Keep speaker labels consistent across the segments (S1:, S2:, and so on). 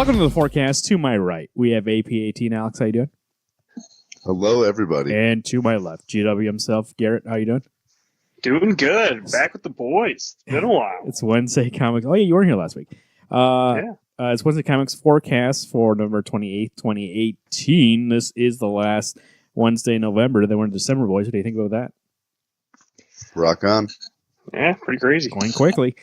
S1: Welcome to the forecast. To my right, we have AP18. Alex, how you doing?
S2: Hello, everybody.
S1: And to my left, GW himself, Garrett, how you doing?
S3: Doing good. Back with the boys. It's been a while.
S1: It's Wednesday Comics. Oh, yeah, you weren't here last week. It's Wednesday Comics forecast for November 28th, 2018. This is the last Wednesday in November. Then we're in December, boys. What do you think about that?
S2: Rock on.
S3: Yeah, pretty crazy.
S1: Going quickly.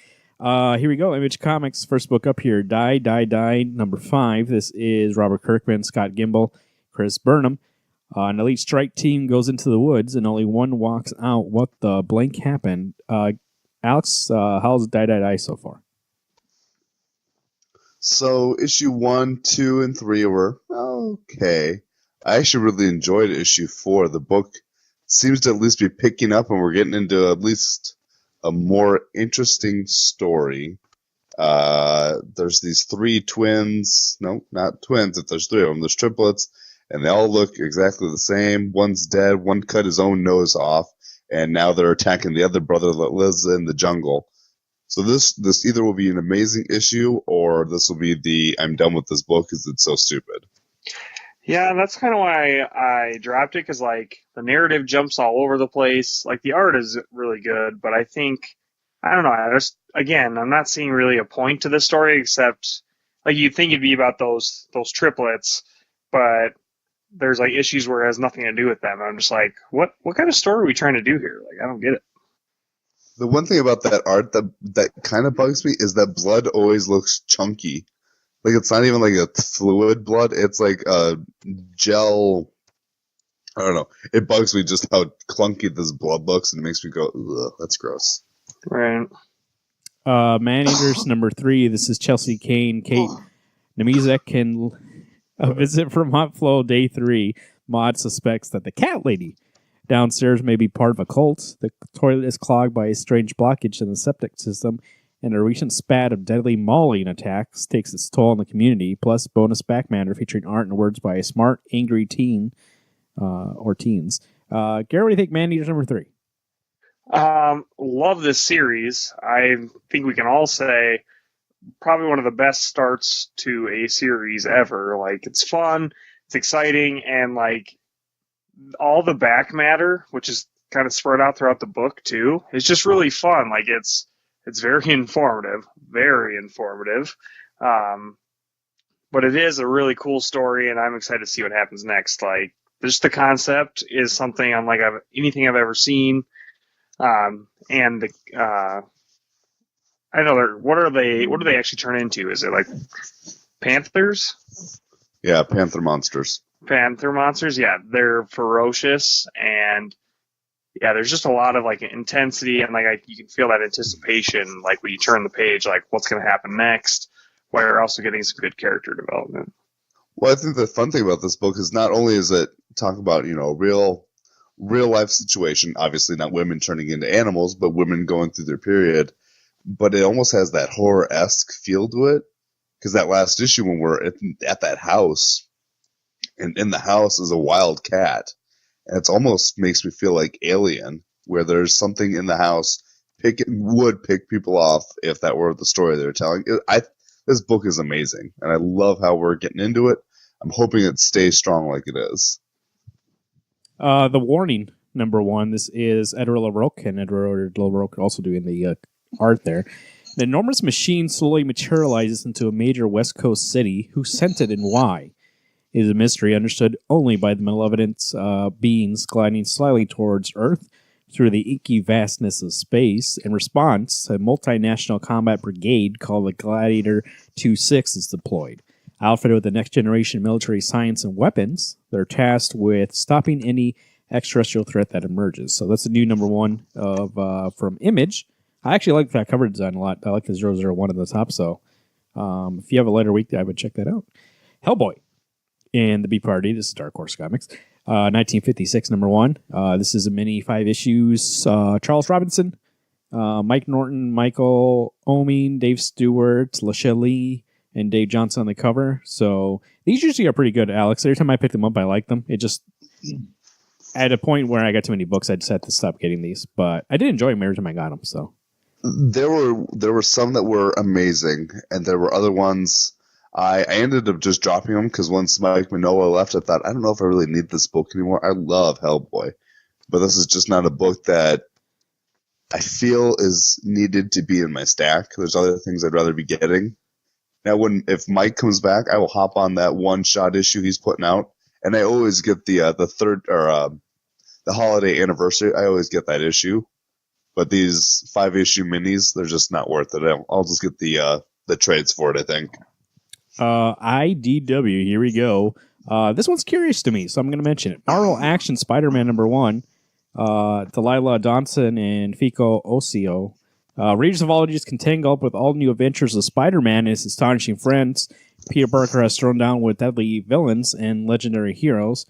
S1: Here we go. Image Comics, first book up here. Die, number 5. This is Robert Kirkman, Scott Gimble, Chris Burnham. An elite strike team goes into the woods and only one walks out. What the blank happened? Alex, how's Die so far?
S2: So, issue 1, 2, and 3 were okay. I actually really enjoyed issue 4. The book seems to at least be picking up, and we're getting into at least a more interesting story. There's these 3 twins. No, not twins. If there's 3 of them, there's triplets. And they all look exactly the same. One's dead. One cut his own nose off. And now they're attacking the other brother that lives in the jungle. So this either will be an amazing issue or this will be the I'm done with this book because it's so stupid.
S3: Yeah, that's kind of why I dropped it, because the narrative jumps all over the place. The art is really good, but I don't know. I'm not seeing really a point to this story except you'd think it'd be about those triplets, but there's issues where it has nothing to do with them. I'm just what kind of story are we trying to do here? I don't get it.
S2: The one thing about that art that kind of bugs me is that blood always looks chunky. It's not even a fluid blood. It's a gel. I don't know. It bugs me just how clunky this blood looks, and it makes me go, ugh, that's gross.
S3: Right.
S1: Man-Eaters, number 3. This is Chelsea Kane, Kate Nemezek, and a visit from Hot Flow, day 3. Maud suspects that the cat lady downstairs may be part of a cult. The toilet is clogged by a strange blockage in the septic system, and a recent spat of deadly mauling attacks takes its toll on the community, plus bonus back matter featuring art and words by a smart, angry teen, or teens. Garrett, what do you think, Man-Eaters number 3?
S3: Love this series. I think we can all say probably one of the best starts to a series ever. It's fun, it's exciting, and all the back matter, which is kind of spread out throughout the book too, is just really fun. It's very informative, but it is a really cool story, and I'm excited to see what happens next. Just the concept is something unlike anything I've ever seen, and I know what do they actually turn into? Is it panthers?
S2: Yeah, panther monsters.
S3: Panther monsters, yeah, they're ferocious, and yeah, there's just a lot of intensity, and you can feel that anticipation when you turn the page, what's going to happen next, while you're also getting some good character development.
S2: Well, I think the fun thing about this book is not only is it talk about real life situation, obviously not women turning into animals, but women going through their period, but it almost has that horror-esque feel to it, because that last issue when we're at that house, and in the house is a wild cat. And it almost makes me feel like Alien, where there's something in the house would pick people off if that were the story they were telling. This book is amazing, and I love how we're getting into it. I'm hoping it stays strong like it is.
S1: The Warning, number 1. This is Edward LaRocque, and Edward LaRocque also doing the art there. The enormous machine slowly materializes into a major West Coast city. Who sent it and why? Is a mystery understood only by the malevolent beings gliding slyly towards Earth through the inky vastness of space. In response, a multinational combat brigade called the Gladiator 26 is deployed. Outfitted with the next-generation military science and weapons, they're tasked with stopping any extraterrestrial threat that emerges. So that's the new number 1 from Image. I actually like that cover design a lot. I like the 001 at the top, so if you have a lighter week, I would check that out. Hellboy. In the B Party, this is Dark Horse Comics, 1956, number 1. This is a mini 5 issues. Charles Robinson, Mike Norton, Michael Oeming, Dave Stewart, Lachelle Lee, and Dave Johnson on the cover. So these usually are pretty good, Alex. Every time I pick them up, I like them. It just, at a point where I got too many books, I just had to stop getting these. But I did enjoy them every time I got them. So
S2: there were some that were amazing, and there were other ones I ended up just dropping them because once Mike Mignola left, I thought, I don't know if I really need this book anymore. I love Hellboy, but this is just not a book that I feel is needed to be in my stack. There's other things I'd rather be getting. Now, if Mike comes back, I will hop on that one-shot issue he's putting out, and I always get the third or the holiday anniversary. I always get that issue, but these 5-issue minis, they're just not worth it. I'll just get the trades for it, I think.
S1: IDW, here we go. This one's curious to me, so I'm going to mention it. Marvel Action Spider-Man #1. Delilah Donson and Fico Osio. Readers of all ages can tangle up with all new adventures of Spider-Man and his astonishing friends. Peter Parker has thrown down with deadly villains and legendary heroes,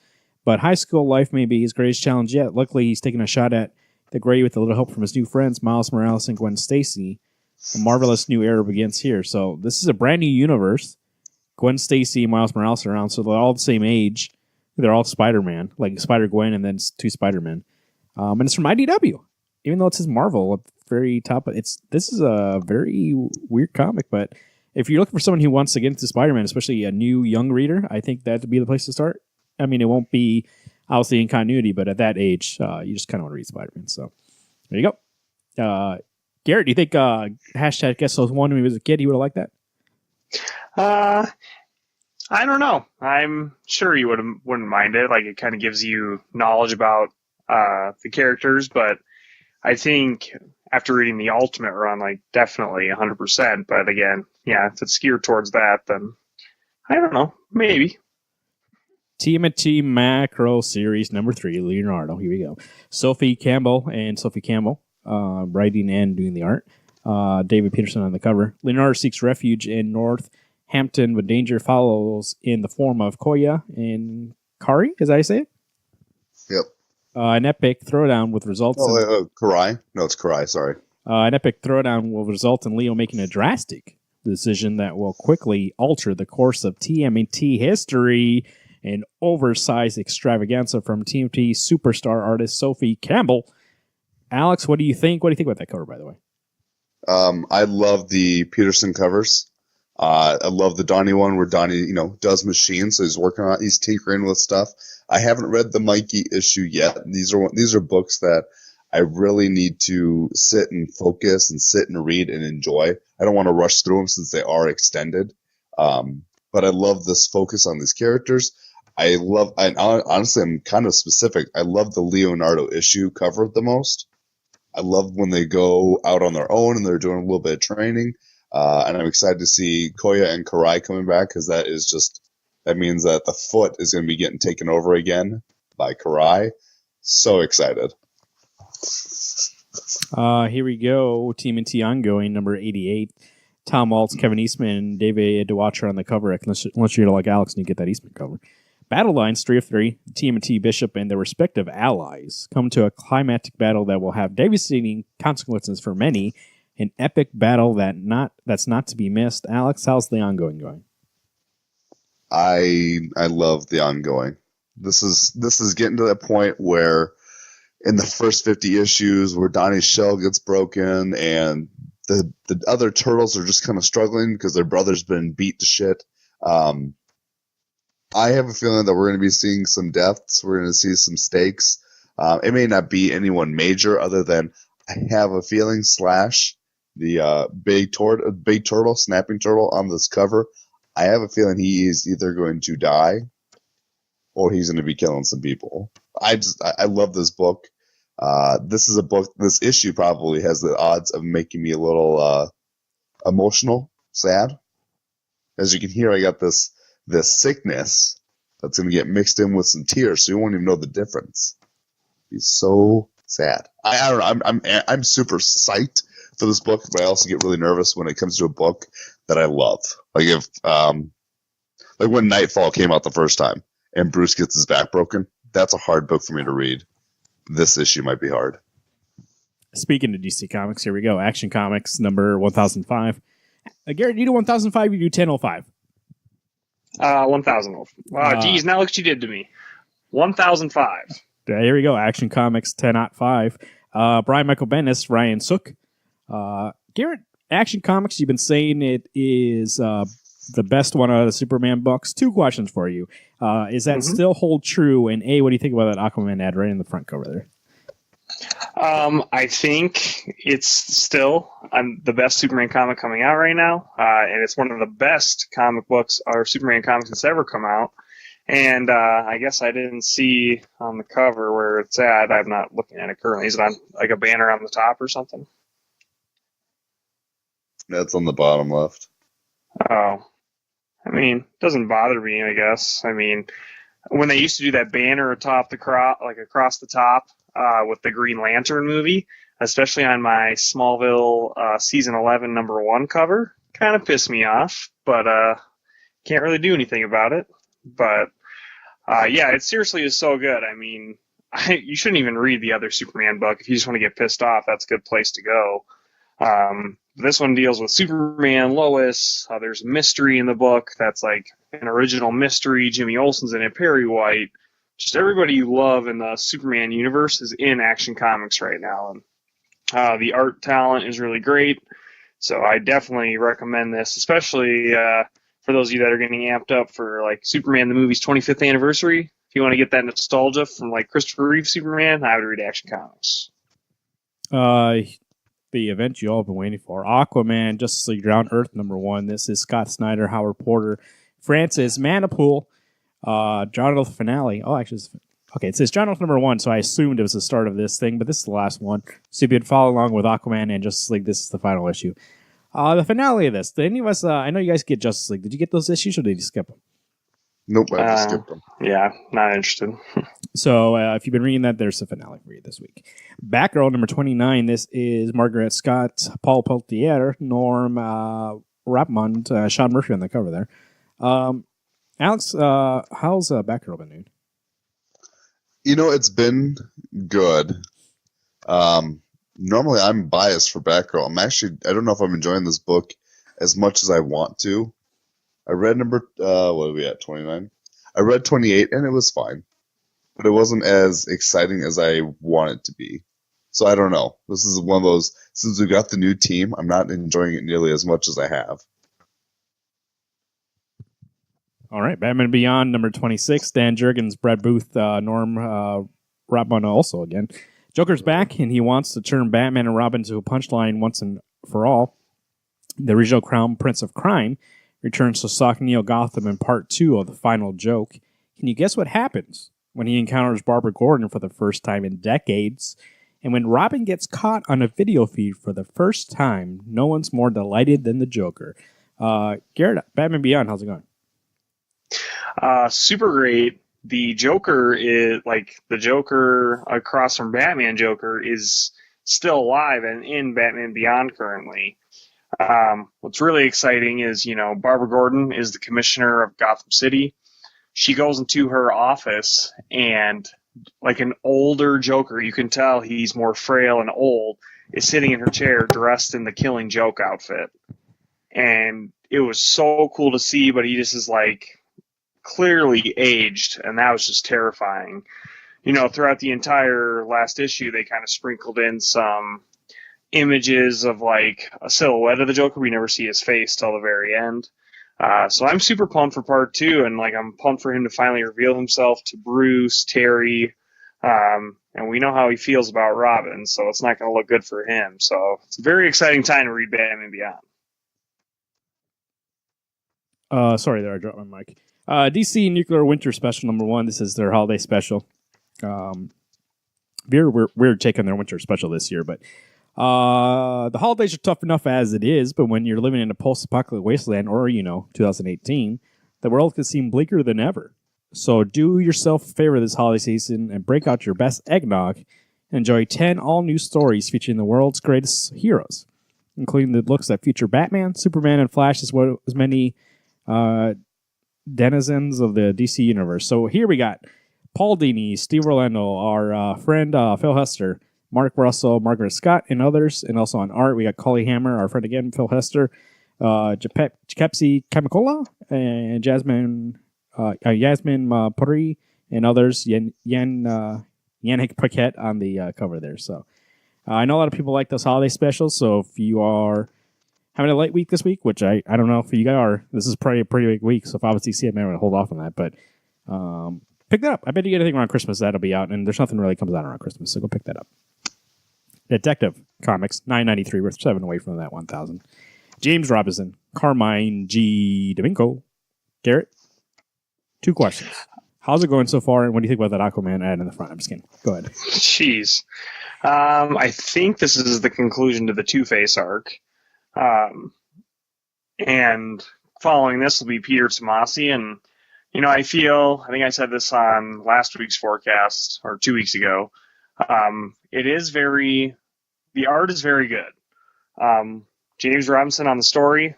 S1: but high school life may be his greatest challenge yet. Luckily, he's taking a shot at the grave with a little help from his new friends, Miles Morales and Gwen Stacy. A marvelous new era begins here. So this is a brand new universe. Gwen Stacy and Miles Morales are around, so they're all the same age. They're all Spider-Man, like Spider-Gwen and then 2 Spider-Men. And it's from IDW, even though it says Marvel at the very top. This is a very weird comic, but if you're looking for someone who wants to get into Spider-Man, especially a new young reader, I think that would be the place to start. I mean, it won't be obviously in continuity, but at that age, you just kind of want to read Spider-Man. So there you go. Garrett, do you think hashtag #SOS1 when he was a kid, he would have liked that?
S3: I don't know. I'm sure you wouldn't mind it. Like, it kind of gives you knowledge about the characters, but I think after reading the Ultimate Run, like, definitely 100%. But again, yeah, if it's geared towards that, then I don't know, maybe.
S1: TMNT Macro Series #3, Leonardo. Here we go. Sophie Campbell, writing and doing the art. David Peterson on the cover. Leonardo seeks refuge in Northampton, but danger follows in the form of Koya and Kari. Is that how you say it?
S2: Yep.
S1: An epic throwdown with results.
S2: Karai? No, it's Karai, sorry.
S1: An epic throwdown will result in Leo making a drastic decision that will quickly alter the course of TMNT history. An oversized extravaganza from TMNT superstar artist Sophie Campbell. Alex, what do you think? What do you think about that cover, by the way?
S2: I love the Peterson covers. I love the Donnie one where Donnie, does machines, so he's tinkering with stuff. I haven't read the Mikey issue yet. These are books that I really need to sit and focus and sit and read and enjoy. I don't want to rush through them since they are extended. But I love this focus on these characters. Honestly, I'm kind of specific. I love the Leonardo issue cover the most. I love when they go out on their own and they're doing a little bit of training. And I'm excited to see Koya and Karai coming back because that means that the foot is going to be getting taken over again by Karai. So excited.
S1: Here we go. TMNT ongoing, #88. Tom Waltz, Kevin Eastman, David DeWatcher on the cover. Unless you're like Alex and you get that Eastman cover. Battle lines 3 of 3. TMNT Bishop and their respective allies come to a climactic battle that will have devastating consequences for many. An epic battle that's not to be missed. Alex, how's the ongoing going?
S2: I love the ongoing. This is getting to that point where in the first 50 issues where Donnie's shell gets broken and the other turtles are just kind of struggling because their brother's been beat to shit. I have a feeling that we're going to be seeing some deaths. We're going to see some stakes. It may not be anyone major other than I have a feeling the big turtle, snapping turtle on this cover. I have a feeling he is either going to die or he's going to be killing some people. I love this book. This issue probably has the odds of making me a little emotional, sad. As you can hear, I got this sickness that's going to get mixed in with some tears, so you won't even know the difference. He's so sad. I don't know. I'm super psyched for this book, but I also get really nervous when it comes to a book that I love. Like when Nightfall came out the first time and Bruce gets his back broken, that's a hard book for me to read. This issue might be hard.
S1: Speaking of DC Comics, here we go. Action Comics number 1005. Garrett, you do 1005, you do 1005.
S3: 1000. Wow, geez, now look what you did to me. 1005.
S1: Here we go. Action Comics 1005. Brian Michael Bendis, Ryan Sook. Garrett, Action Comics, you've been saying it is the best one out of the Superman books. 2 questions for you. Is that still hold true? And A, what do you think about that Aquaman ad right in the front cover there?
S3: I think it's still the best Superman comic coming out right now, and it's one of the best comic books or Superman comics that's ever come out. And I guess I didn't see on the cover where it's at. I'm not looking at it currently. Is it on like a banner on the top or something?
S2: That's on the bottom left.
S3: Oh, I mean, it doesn't bother me, I guess. I mean, when they used to do that banner atop the like across the top with the Green Lantern movie, especially on my Smallville season 11 #1 cover, kind of pissed me off, but can't really do anything about it. But yeah, it seriously is so good. I mean, you shouldn't even read the other Superman book if you just want to get pissed off. That's a good place to go. This one deals with Superman, Lois. There's a mystery in the book that's like an original mystery. Jimmy Olsen's in it, Perry White. Just everybody you love in the Superman universe is in Action Comics right now. And the art talent is really great. So I definitely recommend this, especially for those of you that are getting amped up for like Superman the movie's 25th anniversary. If you want to get that nostalgia from like Christopher Reeve Superman, I would read Action Comics.
S1: The event you all have been waiting for. Aquaman, Justice League Down Earth #1. This is Scott Snyder, Howard Porter, Francis Manapul, Jonathan Finale. Oh, actually, okay, it says Jonathan #1, so I assumed it was the start of this thing, but this is the last one. So if you'd follow along with Aquaman and Justice League, this is the final issue. The finale of this. Did any of us, I know you guys get Justice League. Did you get those issues or did you skip them?
S2: Nope, I just skipped them.
S3: Yeah, not interested.
S1: So if you've been reading that, there's a finale for you this week. Batgirl #29. This is Margaret Scott, Paul Peltier, Norm Rapmond, Sean Murphy on the cover there. Alex, how's Batgirl been doing?
S2: You know, it's been good. Normally, I'm biased for Batgirl. I don't know if I'm enjoying this book as much as I want to. I read what are we at, 29? I read 28, and it was fine. But it wasn't as exciting as I want it to be. So I don't know. This is one of those, since we got the new team, I'm not enjoying it nearly as much as I have.
S1: All right, Batman Beyond #26. Dan Jurgens, Brad Booth, Norm Robin also again. Joker's back, and he wants to turn Batman and Robin to a punchline once and for all. The original Crown Prince of Crime returns to stalk Neo Gotham in part 2 of The Final Joke. Can you guess what happens when he encounters Barbara Gordon for the first time in decades? And when Robin gets caught on a video feed for the first time, no one's more delighted than the Joker. Garrett, Batman Beyond, how's it going?
S3: Super great. The Joker is the Joker across from Batman Joker is still alive and in Batman Beyond currently. What's really exciting is, Barbara Gordon is the commissioner of Gotham City. She goes into her office and like an older Joker, you can tell he's more frail and old, is sitting in her chair dressed in the Killing Joke outfit. And it was so cool to see, but he just is clearly aged, and that was just terrifying. Throughout the entire last issue, they kind of sprinkled in some images of a silhouette of the Joker. We never see his face till the very end. So I'm super pumped for part 2, and I'm pumped for him to finally reveal himself to Bruce, Terry, and we know how he feels about Robin, so it's not going to look good for him. So it's a very exciting time to read Batman Beyond.
S1: Sorry there, I dropped my mic. DC Nuclear Winter Special #1. This is their holiday special. We're taking their winter special this year, but the holidays are tough enough as it is, but when you're living in a post-apocalyptic wasteland or, 2018, the world could seem bleaker than ever. So do yourself a favor this holiday season and break out your best eggnog and enjoy 10 all-new stories featuring the world's greatest heroes, including the looks that feature Batman, Superman, and Flash, as well as many denizens of the DC universe. So here we got Paul Dini, Steve Orlando, our friend Phil Hester, Mark Russell, Margaret Scott, and others. And also on art, we got Collie Hammer, our friend again, Phil Hester, Jepepsi Kamicola, and Yasmin Puri, and others. Yannick Paquette on the cover there. So I know a lot of people like those holiday specials. So if you have having a light week this week, which I don't know if you guys are. This is probably a pretty big week, so if I was DC, I'm going to hold off on that. But pick that up. I bet you get anything around Christmas, that'll be out, and there's nothing really comes out around Christmas, so go pick that up. Detective Comics, $9.93, worth 7 away from that 1,000. James Robinson, Carmine G. Domingo, Garrett. 2 questions. How's it going so far, and what do you think about that Aquaman ad in the front? I'm just kidding. Go ahead.
S3: Jeez. I think this is the conclusion to the Two-Face arc. And following this will be Peter Tomasi. And, I think I said this on last week's forecast, or 2 weeks ago. The art is very good. James Robinson on the story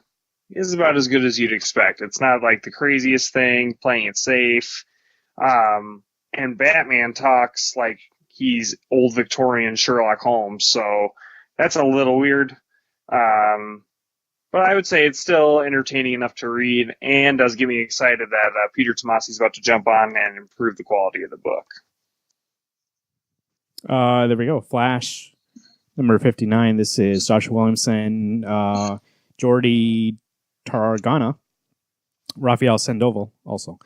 S3: is about as good as you'd expect. It's not like the craziest thing, playing it safe. And Batman talks like he's old Victorian Sherlock Holmes, so that's a little weird. But I would say it's still entertaining enough to read and does get me excited that Peter Tomasi is about to jump on and improve the quality of the book.
S1: There we go. Flash, number 59. This is Joshua Williamson, Jordi Tarragona, Rafael Sandoval also.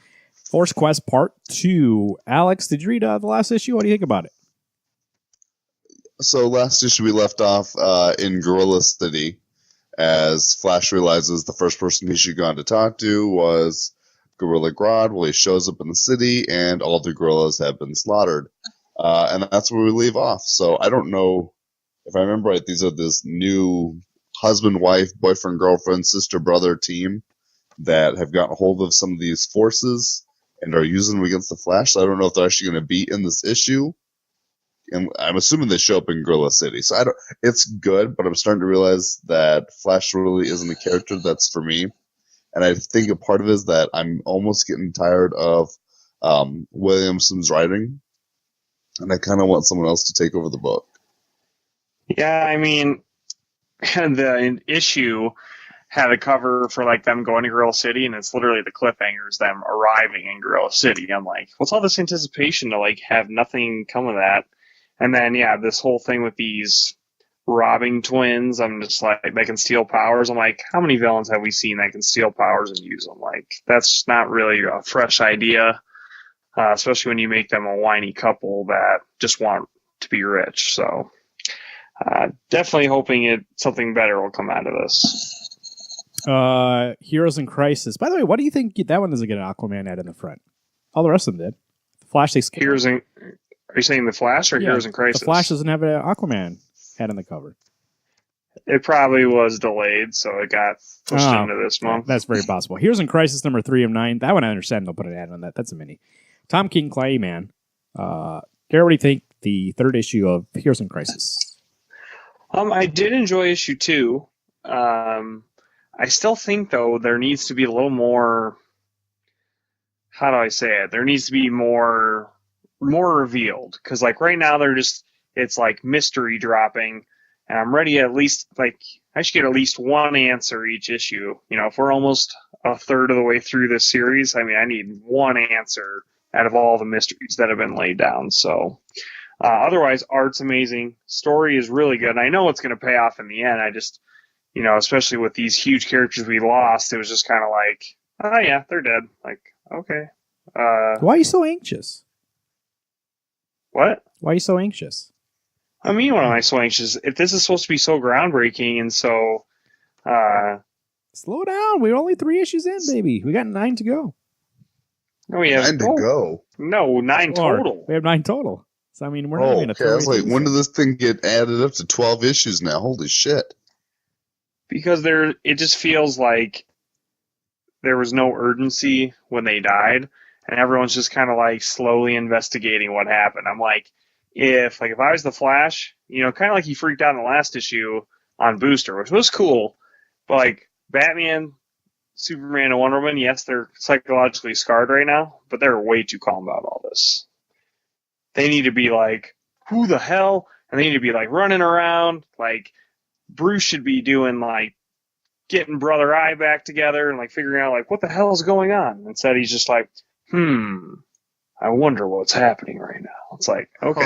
S1: Force Quest Part 2. Alex, did you read the last issue? What do you think about it?
S2: So last issue we left off in Gorilla City as Flash realizes the first person he should go on to talk to was Gorilla Grodd. Well, he shows up in the city and all the gorillas have been slaughtered. And that's where we leave off. So I don't know if I remember right, these are this new husband, wife, boyfriend, girlfriend, sister, brother team that have gotten a hold of some of these forces and are using them against the Flash. So I don't know if they're actually going to be in this issue. And I'm assuming they show up in Gorilla City. So it's good, but I'm starting to realize that Flash really isn't a character that's for me. And I think a part of it is that I'm almost getting tired of Williamson's writing. And I kind of want someone else to take over the book.
S3: Yeah, I mean, the issue had a cover for like them going to Gorilla City, and it's literally the cliffhangers them arriving in Gorilla City. I'm like, what's all this anticipation to like have nothing come of that? And then this whole thing with these robbing twins. I'm just like, they can steal powers. I'm like, how many villains have we seen that can steal powers and use them? Like, that's not really a fresh idea, especially when you make them a whiny couple that just want to be rich. So definitely hoping something better will come out of this.
S1: Heroes in Crisis. By the way, what do you think that one doesn't get an Aquaman ad in the front? All the rest of them did. The Flash, they skipped.
S3: Are you saying the Flash or Heroes in Crisis?
S1: The Flash doesn't have an Aquaman ad on the cover.
S3: It probably was delayed, so it got pushed into this month.
S1: That's very possible. Heroes in Crisis number 3 of 9. That one I understand. They'll put an ad on that. That's a mini. Tom King, Clayman. Garrett, what do you think? The 3rd issue of Heroes in Crisis.
S3: I did enjoy issue 2. I still think, though, there needs to be a little more. How do I say it? There needs to be more revealed, because like right now it's like mystery dropping, and I'm ready at least like I should get at least one answer each issue. If we're almost a third of the way through this series, I mean, I need one answer out of all the mysteries that have been laid down. So otherwise, art's amazing, story is really good, and I know it's going to pay off in the end. I just especially with these huge characters we lost, it was just kind of like, oh yeah, they're dead. Like, okay.
S1: Why are you so anxious?
S3: What?
S1: Why are you so anxious?
S3: I mean, why am I so anxious? If this is supposed to be so groundbreaking and so...
S1: Slow down. We're only 3 issues in, baby. We got 9 to go.
S3: No, we have
S2: 9 to go?
S3: No, 9 total.
S1: We have 9 total. So, I mean, we're not going to
S2: throw I was like, when did this thing get added up to 12 issues now? Holy shit.
S3: Because it just feels like there was no urgency when they died, and everyone's just kind of like slowly investigating what happened. I'm like, if I was the Flash, kind of like he freaked out in the last issue on Booster, which was cool, but like Batman, Superman, and Wonder Woman, yes, they're psychologically scarred right now, but they're way too calm about all this. They need to be like, who the hell? And they need to be like running around. Like, Bruce should be doing like getting Brother Eye back together and like figuring out like what the hell is going on. Instead, he's just like, I wonder what's happening right now. It's like, okay,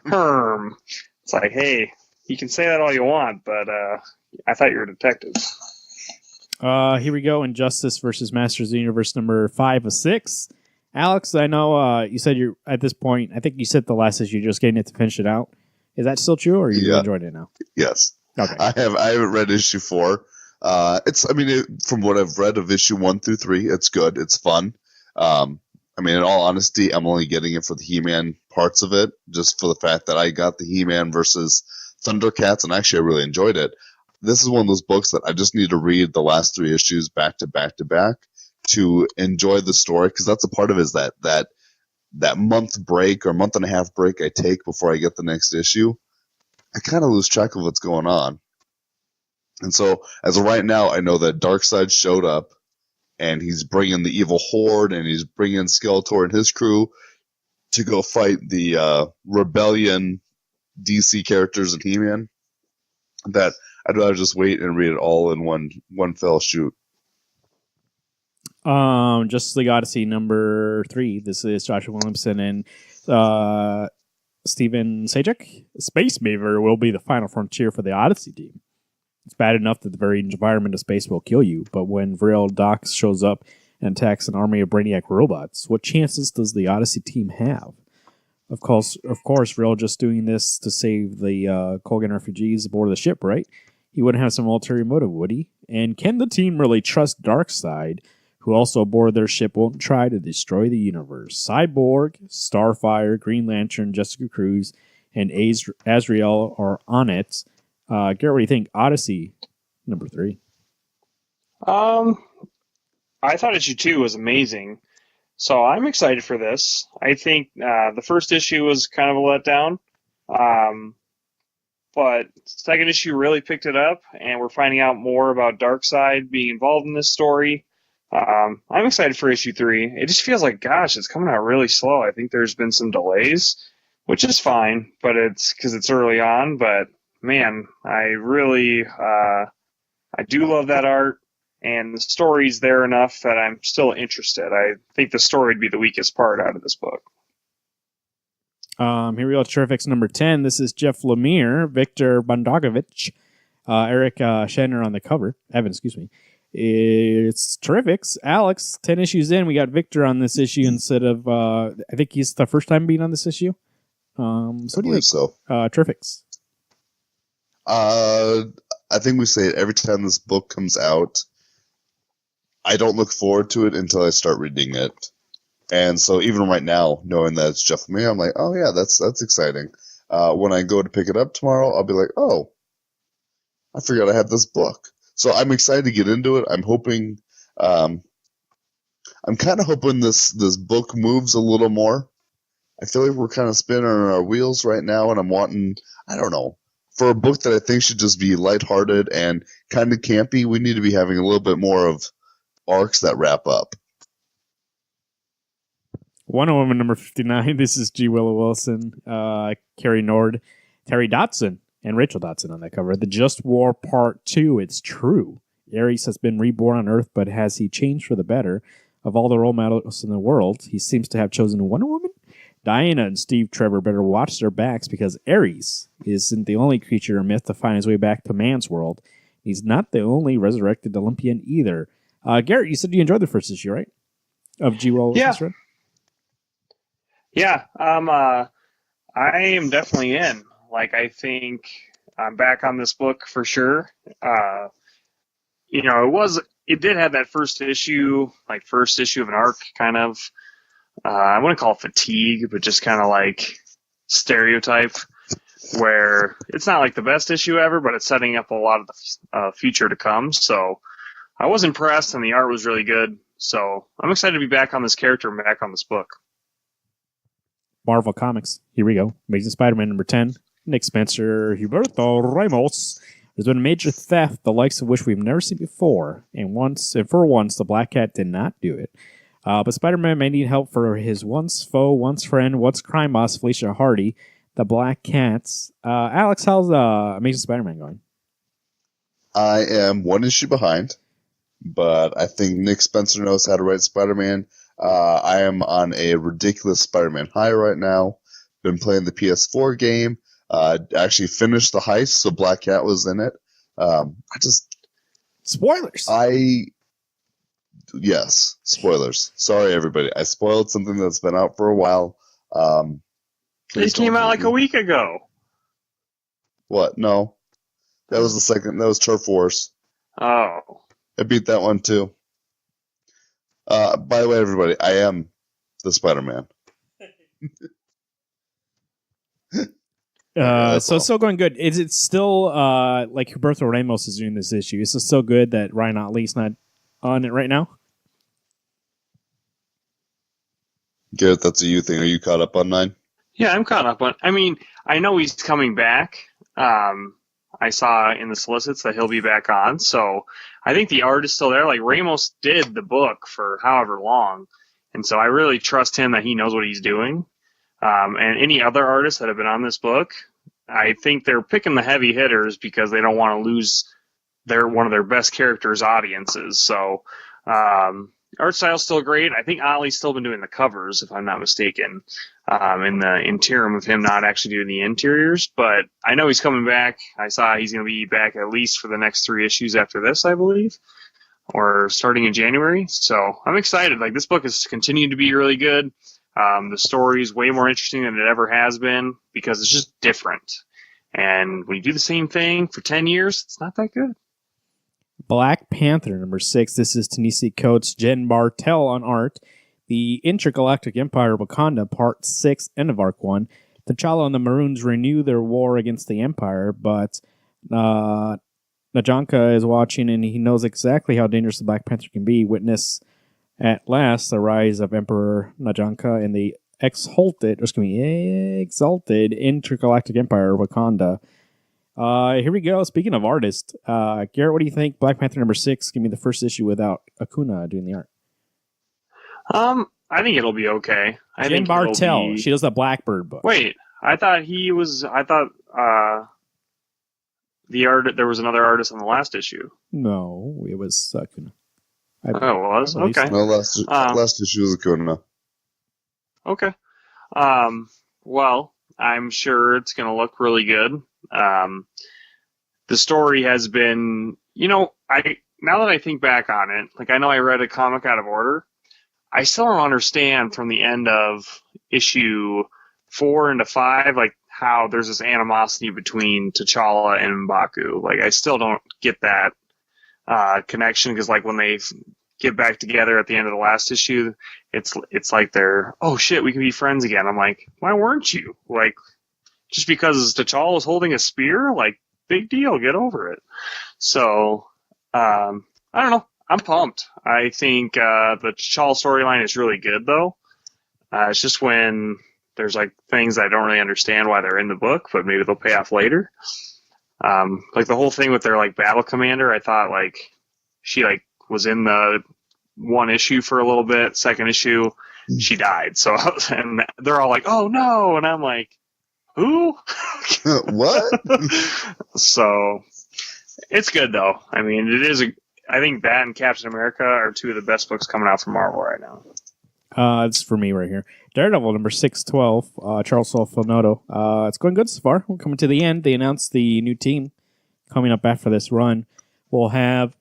S3: Herm. It's like, hey, You can say that all you want, but I thought you were detectives.
S1: Here we go. Injustice versus Masters of the Universe number 5 of 6. Alex, I know you said you're at this point. I think you said the last issue, you're just getting it to finish it out. Is that still true, or are you enjoying it now?
S2: Yes.
S1: Okay.
S2: I haven't read issue 4. From what I've read of issue 1 through 3, it's good. It's fun. In all honesty, I'm only getting it for the He-Man parts of it, just for the fact that I got the He-Man versus Thundercats, and actually I really enjoyed it. This is one of those books that I just need to read the last 3 issues back to back to back to enjoy the story, because that's a part of it is that month break or month and a half break I take before I get the next issue. I kind of lose track of what's going on. And so, as of right now, I know that Darkseid showed up, and he's bringing the evil Horde, and he's bringing Skeletor and his crew to go fight the Rebellion DC characters in He-Man. That I'd rather just wait and read it all in one fell swoop.
S1: Justice League Odyssey number 3. This is Joshua Williamson and Steven Sajak. Space Beaver will be the final frontier for the Odyssey team. It's bad enough that the very environment of space will kill you, but when Vril Dox shows up and attacks an army of Brainiac robots, what chances does the Odyssey team have? Of course, Vril just doing this to save the Kolgan refugees aboard the ship, right? He wouldn't have some ulterior motive, would he? And can the team really trust Darkseid, who also aboard their ship won't try to destroy the universe? Cyborg, Starfire, Green Lantern, Jessica Cruz, and Azrael are on it. Garrett, what do you think? Odyssey, number 3.
S3: I thought issue 2 was amazing, so I'm excited for this. I think the first issue was kind of a letdown, but second issue really picked it up, and we're finding out more about Darkseid being involved in this story. I'm excited for issue 3. It just feels like, gosh, it's coming out really slow. I think there's been some delays, which is fine, but it's because it's early on, but man, I really, I do love that art, and the story's there enough that I'm still interested. I think the story would be the weakest part out of this book.
S1: Here we go, Terrifics number 10. This is Jeff Lemire, Victor Bondagovich, Eric Shanner on the cover. Evan, excuse me. It's Terrifics. Alex, 10 issues in, we got Victor on this issue instead of, I think he's the first time being on this issue.
S2: I believe so.
S1: Terrifics.
S2: I think we say it every time this book comes out. I don't look forward to it until I start reading it. And so even right now, knowing that it's Jeff Lemire, I'm like, oh yeah, that's exciting. When I go to pick it up tomorrow, I'll be like, oh, I forgot I had this book. So I'm excited to get into it. I'm hoping, I'm kind of hoping this book moves a little more. I feel like we're kind of spinning on our wheels right now, and I'm wanting, I don't know, for a book that I think should just be lighthearted and kind of campy, we need to be having a little bit more of arcs that wrap up.
S1: Wonder Woman number 59. This is G. Willow Wilson, Carrie Nord, Terry Dotson, and Rachel Dotson on that cover. The Just War Part 2. It's true. Ares has been reborn on Earth, but has he changed for the better? Of all the role models in the world, he seems to have chosen Wonder Woman? Diana and Steve Trevor better watch their backs, because Ares isn't the only creature or myth to find his way back to man's world. He's not the only resurrected Olympian either. Garrett, you said you enjoyed the first issue, right? Of G. Willow Wilson?
S3: Yeah. I am definitely in. Like, I think I'm back on this book for sure. It did have that first issue of an arc kind of, I wouldn't call it fatigue, but just kind of like stereotype, where it's not like the best issue ever, but it's setting up a lot of the future to come. So I was impressed, and the art was really good. So I'm excited to be back on this character and back on this book.
S1: Marvel Comics. Here we go. Amazing Spider-Man number 10. Nick Spencer, Humberto Ramos. There's been a major theft, the likes of which we've never seen before. And for once, the Black Cat did not do it. But Spider-Man may need help for his once foe, once friend, once crime boss, Felicia Hardy, the Black Cats. Alex, how's Amazing Spider-Man going?
S2: I am one issue behind, but I think Nick Spencer knows how to write Spider-Man. I am on a ridiculous Spider-Man high right now. Been playing the PS4 game. Actually finished the heist, so Black Cat was in it.
S1: Spoilers.
S2: Yes, spoilers. Sorry, everybody. I spoiled something that's been out for a while.
S3: It came out like a week ago.
S2: What? No. That was the second. That was Turf Wars.
S3: Oh.
S2: I beat that one, too. By the way, everybody, I am the Spider-Man.
S1: So it's still going good. Is it still like Humberto Ramos is doing this issue? Is it still good that Ryan Otley's not on it right now?
S2: Garrett, that's a you thing. Are you caught up on 9?
S3: Yeah, I'm caught up on. I mean, I know he's coming back. I saw in the solicits that he'll be back on, so I think the art is still there. Like Ramos did the book for however long, and so I really trust him that he knows what he's doing. And any other artists that have been on this book, I think they're picking the heavy hitters because they don't want to lose one of their best characters' audiences. So art style's still great. I think Ollie's still been doing the covers, if I'm not mistaken, in the interim of him not actually doing the interiors. But I know he's coming back. I saw he's going to be back at least for the next 3 issues after this, I believe, or starting in January. So I'm excited. Like, this book has continued to be really good. The story is way more interesting than it ever has been because it's just different. And when you do the same thing for 10 years, it's not that good.
S1: Black Panther number 6. This is Ta-Nehisi Coates, Jen Bartel on art. The Intergalactic Empire of Wakanda, Part 6, end of Arc 1. T'Challa and the Maroons renew their war against the Empire, but Najanka is watching and he knows exactly how dangerous the Black Panther can be. Witness at last the rise of Emperor Najanka and the exalted Intergalactic Empire of Wakanda. Here we go. Speaking of artists, Garrett, what do you think? Black Panther number 6 give me the first issue without Acuna doing the art.
S3: I think it'll be okay.
S1: Jen Bartel. She does the Blackbird book.
S3: Wait, I thought the art. There was another artist on the last issue.
S1: No, it was Acuna.
S3: It was? Okay.
S2: No, last issue was Acuna.
S3: Okay. Well, I'm sure it's going to look really good. The story has been, now that I think back on it, like I know I read a comic out of order. I still don't understand from the end of issue 4 into 5, like how there's this animosity between T'Challa and M'Baku. Like I still don't get that connection because like when they get back together at the end of the last issue, it's like they're, oh shit, we can be friends again. I'm like, why weren't you? Like, just because T'Challa was holding a spear, like, big deal, get over it. So, I don't know. I'm pumped. I think the T'Challa storyline is really good, though. It's just when there's like things I don't really understand why they're in the book, but maybe they'll pay off later. Like the whole thing with their like battle commander, I thought like she like was in the one issue for a little bit. Second issue, she died. So and they're all like, "Oh no!" And I'm like, "Who?
S2: What?"
S3: So it's good though. I mean, it is. I think that and Captain America are 2 of the best books coming out from Marvel right now.
S1: It's for me right here. Daredevil number 612, Charles Solfanoto. It's going good so far. We're coming to the end. They announced the new team coming up after this run. We'll have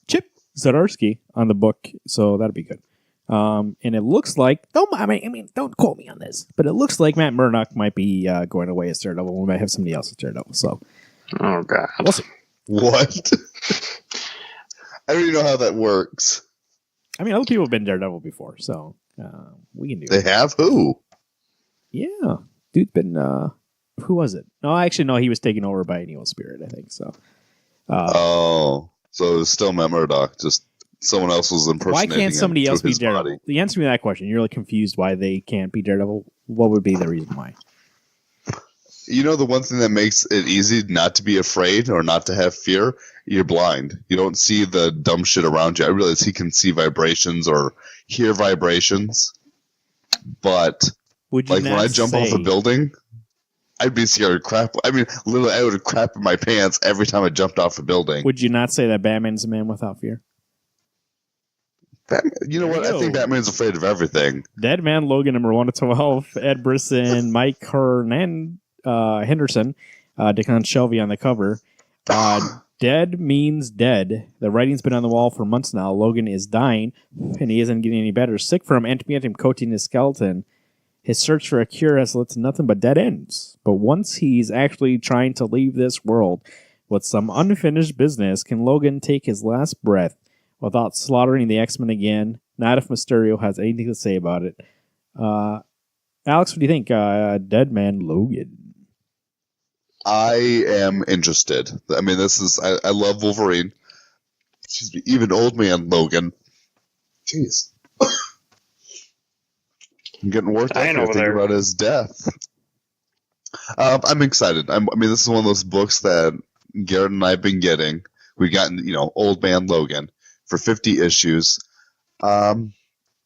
S1: Chip Zdarsky on the book, so that'll be good. And it looks like, don't quote me on this, but it looks like Matt Murdock might be going away as Daredevil. We might have somebody else as Daredevil. So,
S3: oh god,
S1: we'll see.
S2: What? I don't even know how that works.
S1: I mean, other people have been Daredevil before, so we can do it.
S2: They have? Who?
S1: Yeah. Dude's been, who was it? No, actually, no, he was taken over by an evil spirit, I think, so.
S2: So it was still Matt Murdock, just someone else was impersonating.
S1: Why can't somebody else be Daredevil?
S2: Body.
S1: The answer to that question, you're really confused why they can't be Daredevil. What would be the reason why?
S2: You know, the one thing that makes it easy not to be afraid or not to have fear, you're blind. You don't see the dumb shit around you. I realize he can see vibrations or hear vibrations, but like when I jump off a building, I'd be scared crap. I mean, literally, I would crap in my pants every time I jumped off a building.
S1: Would you not say that Batman's a man without fear?
S2: Batman, you know what? I think Batman's afraid of everything.
S1: Dead Man Logan number 1 to 12. Ed Brisson, Mike Hernandez. Henderson, Declan Shelby on the cover. Dead means dead. The writing's been on the wall for months now. Logan is dying, and he isn't getting any better. Sick from antibiotic coating his skeleton. His search for a cure has led to nothing but dead ends. But once he's actually trying to leave this world with some unfinished business, can Logan take his last breath without slaughtering the X-Men again? Not if Mysterio has anything to say about it. Alex, what do you think? Dead Man Logan.
S2: I am interested. I mean, I love Wolverine. Excuse me, even Old Man Logan. Jeez. I'm getting worked up here thinking about his death. I'm excited. I mean, this is one of those books that Garrett and I have been getting. We've gotten, Old Man Logan for 50 issues. I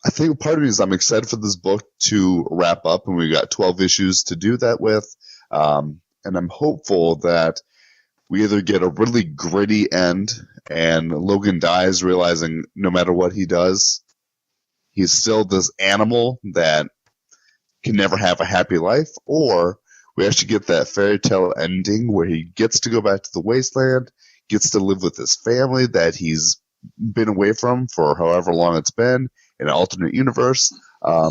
S2: think part of me is I'm excited for this book to wrap up, and we've got 12 issues to do that with. And I'm hopeful that we either get a really gritty end and Logan dies realizing no matter what he does, he's still this animal that can never have a happy life, or we actually get that fairy tale ending where he gets to go back to the wasteland, gets to live with his family that he's been away from for however long it's been in an alternate universe. I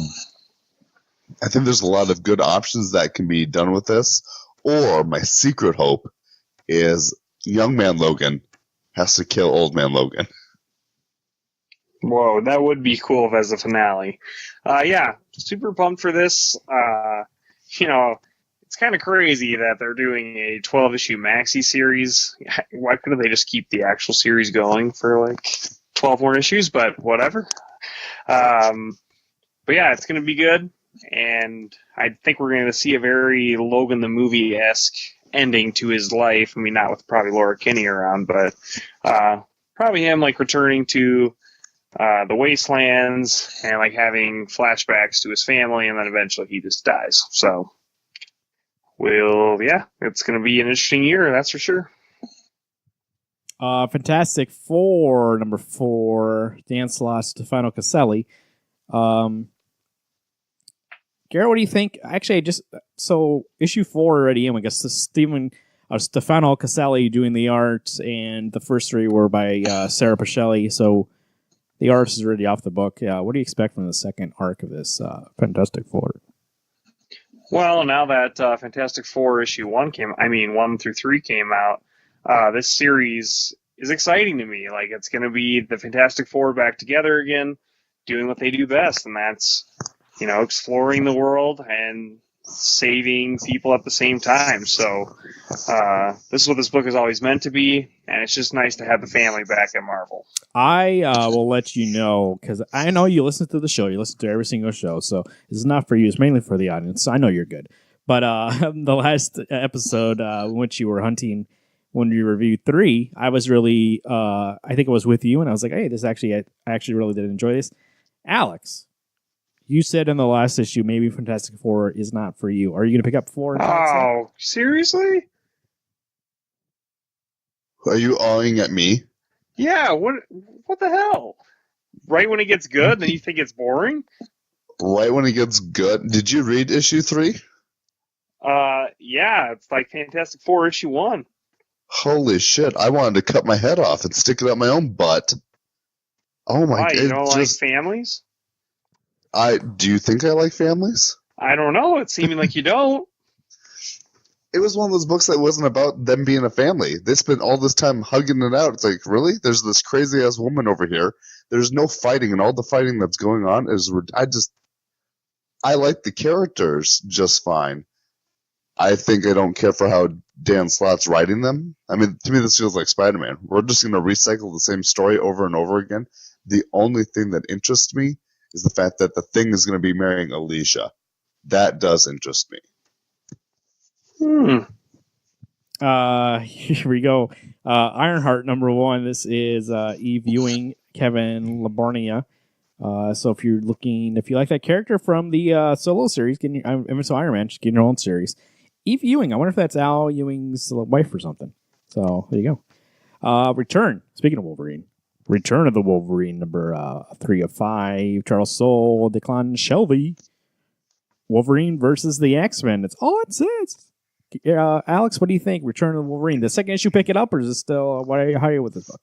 S2: think there's a lot of good options that can be done with this. Or my secret hope is young man Logan has to kill old man Logan.
S3: Whoa, that would be cool as a finale. Yeah, super pumped for this. It's kind of crazy that they're doing a 12-issue maxi series. Why couldn't they just keep the actual series going for like 12 more issues? But whatever. But yeah, it's going to be good. And I think we're going to see a very Logan the movie-esque ending to his life. I mean, not with probably Laura Kinney around, but probably him like returning to the wastelands and like having flashbacks to his family, and then eventually he just dies. So, it's going to be an interesting year, that's for sure.
S1: Fantastic Four, number 4, Dan Slott, Stefano Caselli. Garrett, what do you think? Actually, issue 4 already in. I guess Stefano Caselli doing the art, and the first 3 were by Sarah Pacelli. So the art is already off the book. What do you expect from the second arc of this Fantastic Four?
S3: Well, now that Fantastic Four issue 1 through 3 came out, this series is exciting to me. Like, it's going to be the Fantastic Four back together again, doing what they do best, and that's exploring the world and saving people at the same time. So this is what this book is always meant to be, and it's just nice to have the family back at Marvel. I
S1: will let you know, because I know you listen to the show. You listen to every single show, so this is not for you. It's mainly for the audience. I know you're good. But the last episode in which you were hunting, when you reviewed 3, I was really, I think it was with you, and I was like, hey, I actually really did enjoy this. Alex, you said in the last issue maybe Fantastic Four is not for you. Are you going to pick up 4?
S3: Oh, seriously?
S2: Are you awing at me?
S3: Yeah, what the hell? Right when it gets good, then you think it's boring?
S2: Right when it gets good. Did you read issue 3?
S3: Yeah, it's like Fantastic Four issue 1.
S2: Holy shit, I wanted to cut my head off and stick it up my own butt. Oh my god.
S3: You don't like families?
S2: Do you think I like families?
S3: I don't know. It's seeming like you don't.
S2: It was one of those books that wasn't about them being a family. They spent all this time hugging it out. It's like, really? There's this crazy-ass woman over here. There's no fighting, and all the fighting that's going on is... I like the characters just fine. I think I don't care for how Dan Slott's writing them. I mean, to me, this feels like Spider-Man. We're just going to recycle the same story over and over again. The only thing that interests me is the fact that the Thing is going to be marrying Alicia. That does interest me.
S1: Here we go. Ironheart number 1. This is Eve Ewing, Kevin Labarnia. So if you like that character from the solo series, Iron Man, just getting your own series. Eve Ewing. I wonder if that's Al Ewing's wife or something. So there you go. Return. Speaking of Wolverine. Return of the Wolverine, number 3 of 5. Charles Soule, Declan Shelby. Wolverine versus the X-Men. That's all it says. Alex, what do you think? Return of the Wolverine. The second issue, pick it up, or is it still? How are you with this book?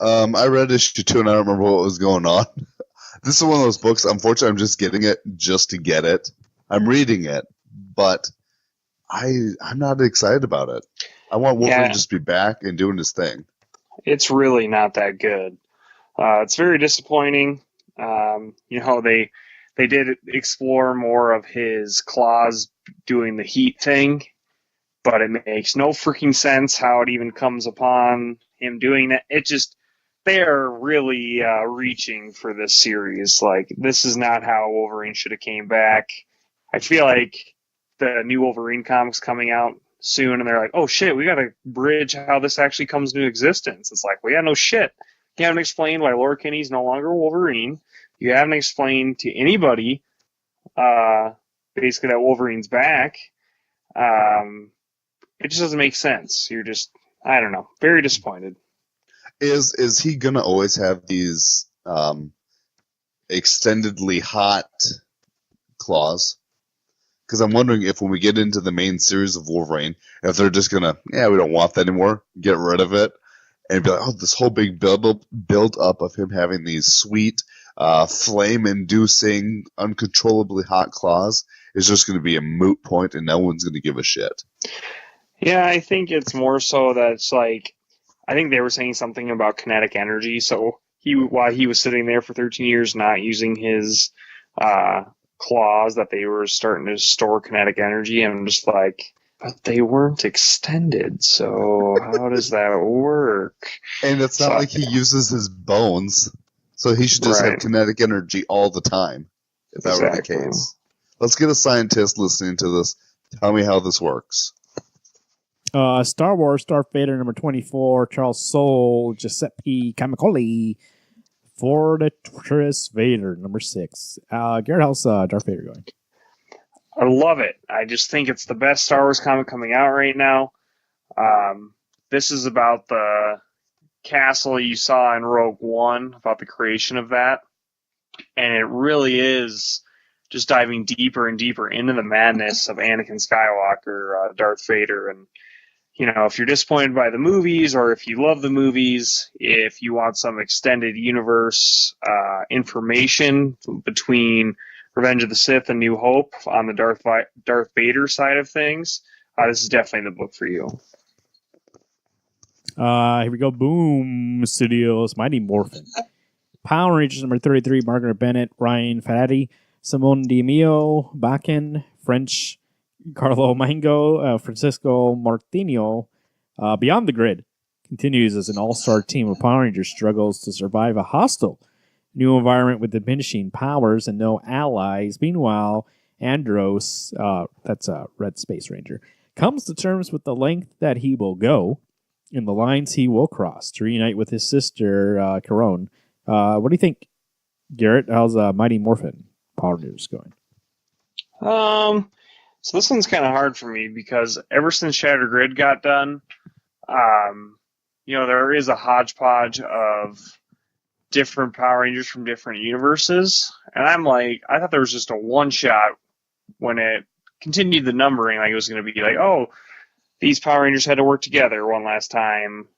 S2: I read issue 2 and I don't remember what was going on. This is one of those books. Unfortunately, I'm just getting it just to get it. I'm reading it, but I'm not excited about it. I want Wolverine to just be back and doing his thing.
S3: It's really not that good. It's very disappointing. They did explore more of his claws doing the heat thing, but it makes no freaking sense how it even comes upon him doing that. They're really reaching for this series. Like, this is not how Wolverine should have came back. I feel like the new Wolverine comics coming out soon, and they're like, oh shit, we got to bridge how this actually comes into existence. It's like, well, yeah, no shit. You haven't explained why Laura Kinney's no longer Wolverine. You haven't explained to anybody, basically, that Wolverine's back. It just doesn't make sense. I don't know, very disappointed.
S2: Is he gonna always have these extendedly hot claws? Because I'm wondering if when we get into the main series of Wolverine, if they're just gonna, we don't want that anymore, get rid of it, and be like, oh, this whole big build up of him having these sweet, flame-inducing, uncontrollably hot claws is just going to be a moot point, and no one's going to give a shit.
S3: Yeah, I think it's more so that it's like, I think they were saying something about kinetic energy. So while he was sitting there for 13 years not using his claws, that they were starting to store kinetic energy. And I'm just like, but they weren't extended. So how does that work?
S2: And it's not like he uses his bones. So he should just have kinetic energy all the time, if that were the case. Let's get a scientist listening to this. Tell me how this works.
S1: Star Wars, Darth Vader, number 24, Charles Soule, Giuseppe Camicoli, for the Torturous Vader, number 6. Garrett, how's Darth Vader going?
S3: I love it. I just think it's the best Star Wars comic coming out right now. This is about the castle you saw in Rogue One, about the creation of that. And it really is just diving deeper and deeper into the madness of Anakin Skywalker, Darth Vader. And, if you're disappointed by the movies, or if you love the movies, if you want some extended universe information between Revenge of the Sith and New Hope on the Darth Vader side of things, this is definitely the book for you.
S1: Here we go. Boom Studios, Mighty Morphin. Power Rangers number 33, Margaret Bennett, Ryan Ferrari, Simone Dimio, Bakken, French, Carlo Mango, Francisco Martino. Beyond the Grid continues as an all-star team of Power Rangers struggles to survive a hostile new environment with diminishing powers and no allies. Meanwhile, Andros, that's a Red Space Ranger, comes to terms with the length that he will go and the lines he will cross to reunite with his sister, Caron. What do you think, Garrett? How's Mighty Morphin Power Rangers going?
S3: So this one's kind of hard for me because ever since Shattered Grid got done, there is a hodgepodge of different Power Rangers from different universes. And I'm like, I thought there was just a one-shot when it continued the numbering. Like, it was going to be like, oh, these Power Rangers had to work together one last time,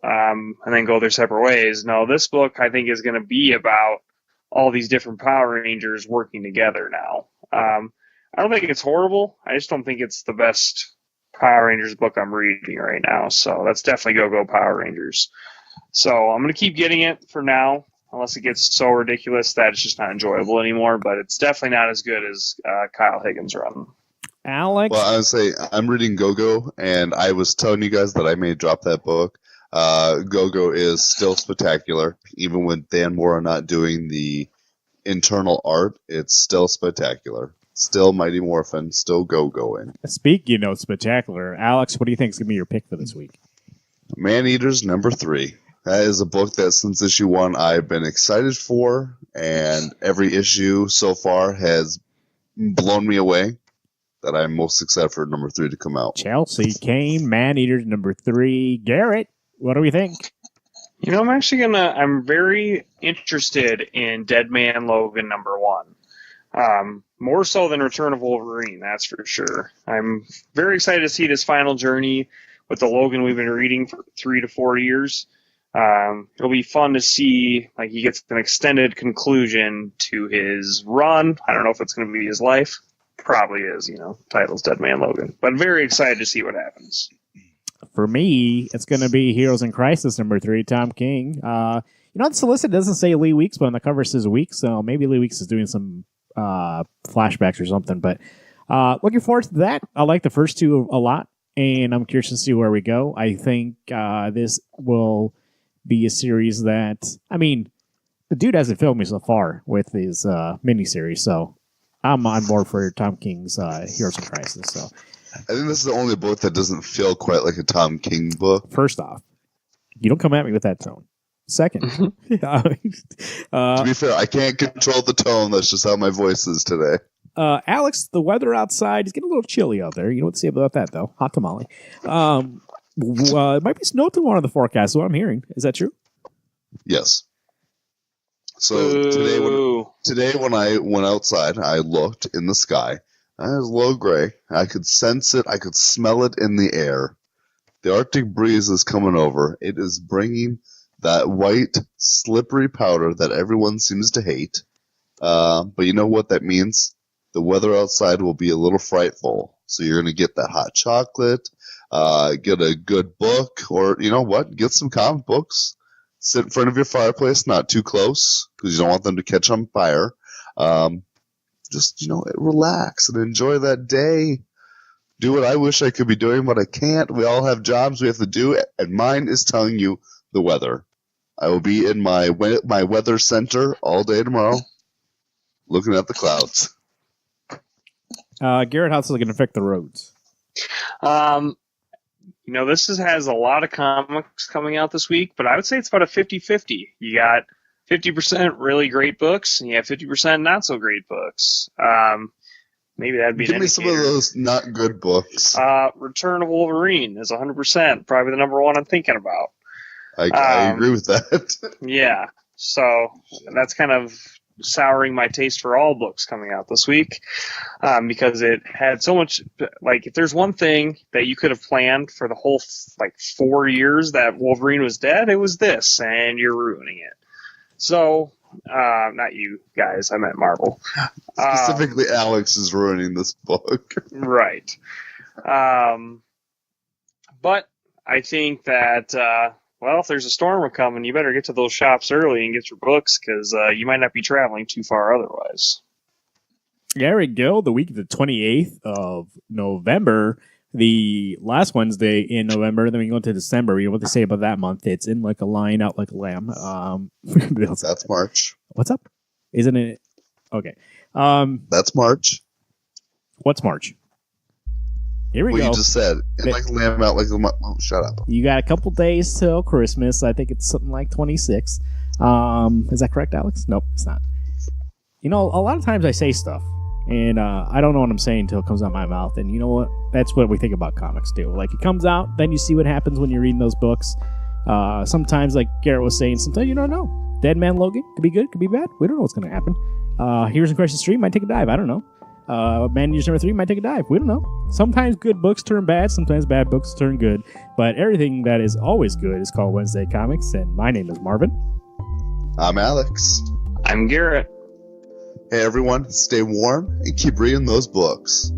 S3: and then go their separate ways. No, this book, I think, is going to be about all these different Power Rangers working together now. I don't think it's horrible. I just don't think it's the best Power Rangers book I'm reading right now. So that's definitely Go Power Rangers. So I'm going to keep getting it for now, unless it gets so ridiculous that it's just not enjoyable anymore. But it's definitely not as good as Kyle Higgins' run.
S1: Alex?
S2: Well, I would say I'm reading Go, and I was telling you guys that I may drop that book. Go is still spectacular. Even with Dan Mora not doing the internal art, it's still spectacular. Still Mighty Morphin, still going.
S1: Speaking of spectacular, Alex, what do you think is going to be your pick for this week?
S2: Man-Eaters number 3. That is a book that since issue 1 I've been excited for, and every issue so far has blown me away. That I'm most excited for number 3 to come out.
S1: Chelsea Kane, Man-Eaters number 3. Garrett, what do we think?
S3: I'm very interested in Dead Man Logan number 1. More so than Return of Wolverine, that's for sure. I'm very excited to see this final journey with the Logan we've been reading for 3 to 4 years. It'll be fun to see, like, he gets an extended conclusion to his run. I don't know if it's going to be his life. Probably is, title's Dead Man Logan. But very excited to see what happens.
S1: For me, it's going to be Heroes in Crisis #3, Tom King. On the solicit doesn't say Lee Weeks, but on the cover it says Weeks, so maybe Lee Weeks is doing some flashbacks or something. But looking forward to that. I like the first two a lot, and I'm curious to see where we go. I think this will be a series that, the dude hasn't filmed me so far with his miniseries, so I'm on board for Tom King's Heroes in Crisis. So
S2: I think this is the only book that doesn't feel quite like a Tom King book.
S1: First off, you don't come at me with that tone. Second,
S2: to be fair, I can't control the tone. That's just how my voice is today.
S1: Alex, the weather outside is getting a little chilly out there. You know what to say about that, though? Hot tamale. It might be snow tomorrow in the forecast, is what I'm hearing. Is that true?
S2: Yes. So today when I went outside, I looked in the sky. It was low gray. I could sense it. I could smell it in the air. The Arctic breeze is coming over. It is bringing that white, slippery powder that everyone seems to hate. But you know what that means? The weather outside will be a little frightful. So you're going to get that hot chocolate, get a good book, or you know what? Get some comic books. Sit in front of your fireplace, not too close, because you don't want them to catch on fire. Just, relax and enjoy that day. Do what I wish I could be doing, but I can't. We all have jobs we have to do, and mine is telling you the weather. I will be in my weather center all day tomorrow, looking at the clouds.
S1: Garrett, how's it going to affect the roads?
S3: This has a lot of comics coming out this week, but I would say it's about a 50-50. You got 50% really great books, and you have 50% not so great books. Maybe that'd be
S2: Give me some of those not good books.
S3: Return of Wolverine is 100%, probably the number one I'm thinking about.
S2: I agree with that.
S3: Yeah, so that's kind of souring my taste for all books coming out this week, because it had so much, like, if there's one thing that you could have planned for the whole 4 years that Wolverine was dead, it was this, and you're ruining it. So, not you guys, I meant Marvel.
S2: Specifically, Alex is ruining this book.
S3: Right. But I think that, if there's a storm coming, you better get to those shops early and get your books, because you might not be traveling too far otherwise.
S1: There we go. The week of the 28th of November, the last Wednesday in November, then we go into December. You know what they say about that month? It's in like a lion, out like a lamb.
S2: That's March.
S1: What's up? Isn't it? Okay.
S2: That's March.
S1: What's March? Here we go.
S2: You just said. In like a lamb, out like a lamb. Oh, shut up.
S1: You got a couple days till Christmas. I think it's something like 26. Is that correct, Alex? Nope, it's not. A lot of times I say stuff, and I don't know what I'm saying until it comes out my mouth. And you know what? That's what we think about comics too. Like, it comes out, then you see what happens when you're reading those books. Sometimes, like Garrett was saying, sometimes you don't know. Dead Man Logan could be good, could be bad. We don't know what's going to happen. Heroes in Crisis 3 might take a dive. I don't know. Man News #3 might take a dive. We don't know. Sometimes good books turn bad. Sometimes bad books turn good. But everything that is always good is called Wednesday Comics. And my name is Marvin.
S2: I'm Alex.
S3: I'm Garrett.
S2: Hey, everyone. Stay warm and keep reading those books.